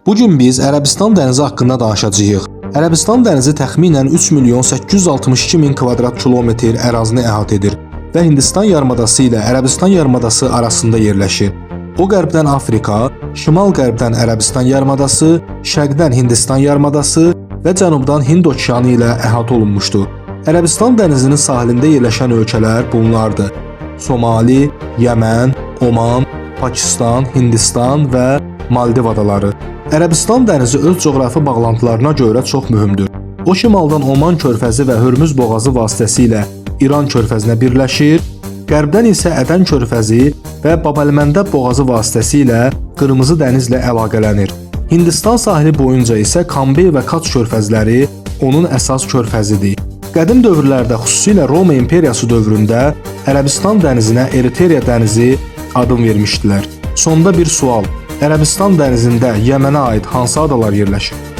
Bu gün biz Ərəbistan dənizi haqqında danışacağıq. Ərəbistan dənizi təxminən 3.862.000 kvadrat kilometr ərazini əhatə edir və Hindistan yarımadası ilə Ərəbistan yarımadası arasında yerləşir. O qərbdən Afrika, şimal-qərbdən Ərəbistan yarımadası, şərqdən Hindistan yarımadası və cənubdan Hind okeanı ilə əhatə olunmuşdur. Ərəbistan dənizinin sahilində yerləşən ölkələr bunlardır: Somali, Yəmən, Oman, Pakistan, Hindistan və Maldiv adaları. Ərəbistan dənizi öz coğrafi bağlantılarına görə çox mühümdür. O şimaldan Oman körfəzi və Hörmüz boğazı vasitəsilə İran körfəzinə birləşir, qərbdən isə Ədən körfəzi və Bab-əl-Məndəb boğazı vasitəsilə Qırmızı dənizlə əlaqələnir. Hindistan sahili boyunca isə Kambey və Kaç körfəzləri onun əsas körfəzidir. Qədim dövrlərdə, xüsusilə Roma imperiyası dövründə Ərəbistan dənizinə Eriteriya dənizi adını vermişdilər. Sonda bir sual: Ərəbistan dənizində Yəmənə aid hansı adalar yerləşir?